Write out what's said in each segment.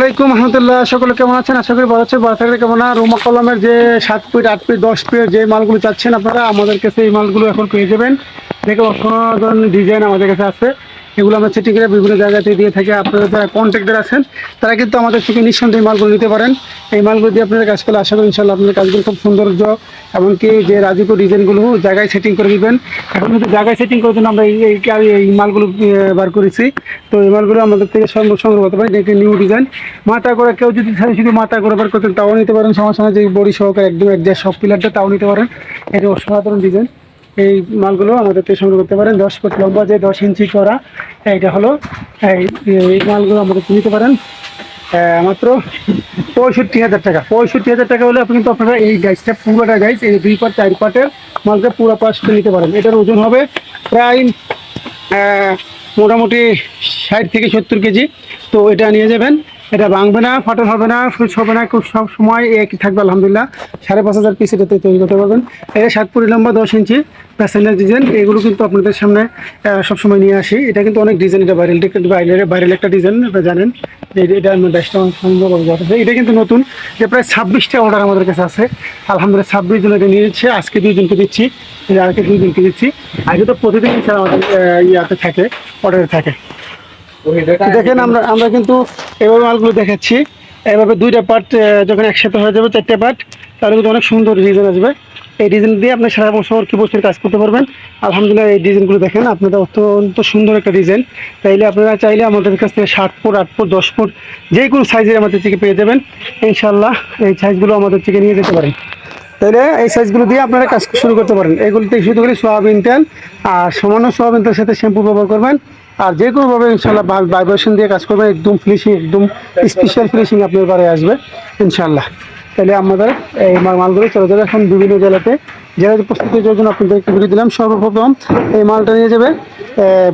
আলাইকুম রহমতুল্লাহ। সকলে কেমন আছেন? আশা করি ভালো আছে। ভালো থাকলে কেমন না। রুমা কলমের যে 7 ফিট 8 ফিট 10 ফিট যে মালগুলো চাচ্ছেন আপনারা আমাদের কাছে এই মালগুলো এখন পেয়ে যাবেন। দেখে কোনো ধরনের ডিজাইন আমাদের কাছে আছে, এগুলো আমরা সেটিং করে বিভিন্ন জায়গাতে দিয়ে থাকি। আপনারা যারা কন্ট্রাক্টর আছেন তারা কিন্তু আমাদের থেকে নিঃসন্দেহে মালগুলো নিতে পারেন। এই মালগুলো দিয়ে আপনারা কাজ করলে আশা করি ইনশাল্লাহ আপনাদের কাজগুলো খুব সৌন্দর্য, এমনকি যে রাজকীয় ডিজাইনগুলো জায়গায় সেটিং করে দিবেন। এখন কিন্তু জায়গায় সেটিং করার জন্য আমরা এই মালগুলো বার করেছি। তো এই মালগুলো আমাদের থেকে সংগ্রহ করতে পারেন। এটা নিউ ডিজাইন মাথা করে কেউ যদি শুধু মাথা করে বার করতেন তাও নিতে পারেন, সমস্যা নেই। যে বডি সহকারে একদম একজাস্ট সব পিলারটা তাও নিতে পারেন। এটা অসাধারণ ডিজাইন। এই মালগুলো আমাদের থেকে সংগ্রহ করতে পারেন। 10 ফুট লম্বা যে 10 ইঞ্চি করা এইটা হলো এই মালগুলো আমাদের নিতে পারেন মাত্র 65,000 টাকা। 65,000 টাকা হলে আপনি কিন্তু আপনারা এই গাইজটা পুরোটা গাইজ এই 2 পার্ট 4 পার্টের মালটা পুরো পাশ নিতে পারেন। এটার ওজন হবে প্রায় মোটামুটি 60 থেকে 70 কেজি। তো এটা নিয়ে যাবেন, এটা ভাঙবে না, ফাটল হবে না, সুইচ হবে না, খুব সব সময় একই থাকবে আলহামদুলিল্লাহ। 5,500 পিস এটাতে তৈরি করতে পারবেন। এটা 7 ফুট লম্বা 10 ইঞ্চি প্যাসেঞ্জার ডিজাইন। এগুলো কিন্তু আপনাদের সামনে সবসময় নিয়ে আসি। এটা কিন্তু অনেক ডিজাইন, এটা বাইরের একটা ডিজাইন আপনারা জানেন। এটা আমি 10টা সম্ভব হবে। এটা কিন্তু নতুন, যে প্রায় 26টা অর্ডার আমাদের কাছে আছে আলহামদুলিল্লাহ। 26 জন এটা নিয়ে দিচ্ছে, আজকে 2 জনকে দিচ্ছি, আজকে 2 জনকে দিচ্ছি। আগে তো প্রতিদিন আমাদের ইয়াতে থাকে, অর্ডারে থাকে। দেখেন আমরা কিন্তু এভাবে মালগুলো দেখাচ্ছি। এভাবে 2টা পার্ট যখন একসাথে হয়ে যাবে 4টে পার্ট, তাহলে কিন্তু অনেক সুন্দর ডিজাইন আসবে। এই ডিজাইন দিয়ে আপনি সারা বছর কি বছর কাজ করতে পারবেন আলহামদুলিল্লাহ। এই ডিজাইনগুলো দেখেন আপনাদের অত্যন্ত সুন্দর একটা ডিজাইন। তাইলে আপনারা চাইলে আমাদের কাছ থেকে 7 ফুট 8 ফুট 10 ফুট যে কোনো সাইজের আমাদের থেকে পেয়ে যাবেন ইনশাল্লাহ। এই সাইজগুলো আমাদের থেকে নিয়ে যেতে পারেন। তাইলে এই সাইজগুলো দিয়ে আপনারা কাজ শুরু করতে পারেন। এগুলোতে শুধু করে সোয়াবিন তেল আর সামান্য সোয়াবিন তেলের সাথে শ্যাম্পু ব্যবহার করবেন। আর যে কোনোভাবে ইনশাল্লাহ ভাইব্রেশন দিয়ে কাজ করবেন, একদম ফিনিশিং, একদম স্পেশাল ফিনিশিং আপনার ঘরে আসবে ইনশাল্লাহ। তাহলে আমাদের এই মালগুলো চলে যাবে এখন বিভিন্ন জেলাতে প্রস্তুতির জন্য আপনাদেরকে ভিডিও দিলাম। সর্বপ্রথম এই মালটা নিয়ে যাবে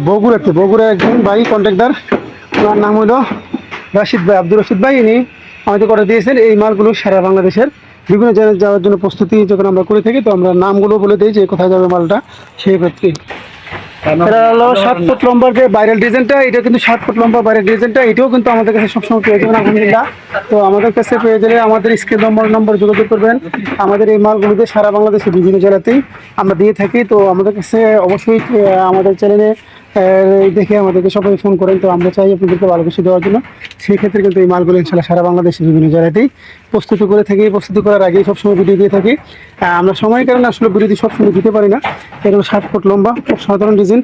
বগুড়াতে। বগুড়া একজন ভাই কন্ট্রাক্টর, ওনার নাম হলো রাশিদ ভাই, আব্দুর রশিদ ভাই। ইনি আমাদের করে দিয়েছেন এই মালগুলো সারা বাংলাদেশের বিভিন্ন জায়গায় যাওয়ার জন্য প্রস্তুতি যখন আমরা করে থাকি। তো আমরা নামগুলো বলে দিই যে কোথায় যাবে মালটা সেই ক্ষেত্রে। এটা হলো 7 ফুট লম্বার যে ভাইরাল ডিজাইনটা, এটা কিন্তু 7 ফুট লম্বা ভাইরাল ডিজাইনটা, এটাও কিন্তু আমাদের কাছে সবসময় পেয়ে যাবেন আলহামদুলিল্লাহ। তো আমাদের কাছে পেয়ে গেলে আমাদের স্ক্রিন নম্বর যোগাযোগ করবেন। আমাদের এই মালগুলোতে সারা বাংলাদেশের বিভিন্ন জেলাতেই আমরা দিয়ে থাকি। তো আমাদের কাছে অবশ্যই আমাদের চ্যানেলে দেখে আমাদেরকে সবাই ফোন করেন। তো আমরা চাই আপনাদেরকে ভালো কিছু দেওয়ার জন্য। সেই ক্ষেত্রে কিন্তু এই মালগুলো ইনশাল্লাহ সারা বাংলাদেশের বিভিন্ন জায়গাতেই প্রস্তুতি করে থাকি। প্রস্তুতি করার আগেই সবসময় ভিডিও দিয়ে থাকি। আমরা সময়ের কারণে আসলে বিরতি সবসময় দিতে পারি না। এগুলো 7 ফুট লম্বা খুব সাধারণ ডিজাইন,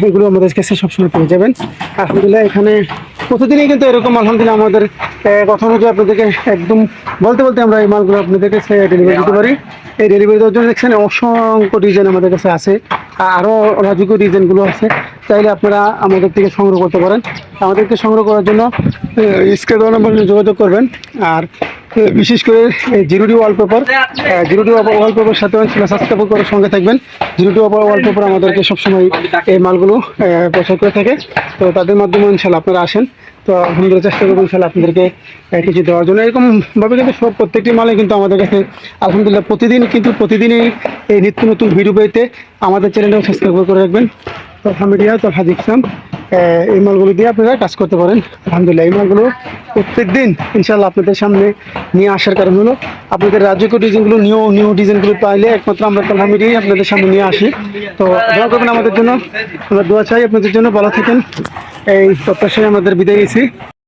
এগুলো আমাদের কাছে সবসময় পেয়ে যাবেন আলহামদুলিল্লাহ। এখানে প্রতিদিনই কিন্তু এরকম আলহামদুলিল্লাহ আমাদের কথা অনুযায়ী আপনাদেরকে একদম বলতে আমরা এই মালগুলো আপনাদের কাছে ডেলিভারি দিতে পারি। এই ডেলিভারি দেওয়ার জন্য দেখছেন অসংখ্য ডিজাইন আমাদের কাছে আছে, আরও রাজকীয় ডিজাইনগুলো আছে। চাইলে আপনারা আমাদের থেকে সংগ্রহ করতে পারেন। আমাদেরকে সংগ্রহ করার জন্য স্ক্রিন নম্বরে যোগাযোগ করবেন। আর বিশেষ করে জিরোডি ওয়ালপেপার সাথে সাবস্ক্রাইব করে সঙ্গে থাকবেন। জিরোডি ওয়ালপেপার আমাদেরকে সবসময় এই মালগুলো প্রচার করে থাকে। তো তাদের মাধ্যমে ইনশাল্লাহ আপনারা আসেন। তো আলহামদুলিল্লাহ চেষ্টা করবো ইনশাল্লাহ আপনাদেরকে কিছু দেওয়ার জন্য। এরকমভাবে কিন্তু প্রত্যেকটি মালে কিন্তু আমাদের কাছে আলহামদুলিল্লাহ প্রতিদিনই এই নিত্য নতুন ভিডিও পেতে আমাদের চ্যানেলটাও সাবস্ক্রাইব করে রাখবেন। তথা মিডিয়া তথা দেখলাম এই মালগুলো দিয়ে আপনারা কাজ করতে পারেন আলহামদুলিল্লাহ। এই মালগুলো প্রত্যেক দিন ইনশাল্লাহ আপনাদের সামনে নিয়ে আসার কারণ হলো আপনাদের রাজকীয় ডিজাইনগুলো নিউ ডিজাইনগুলো পাইলে একমাত্র আমরা তথা মিডিয়াই আপনাদের সামনে নিয়ে আসি। তো দোয়া করবেন আমাদের জন্য, আমরা দোয়া চাই আপনাদের জন্য। ভালো থাকেন, এই প্রত্যাশায় আমাদের বিদায় নিয়েছি।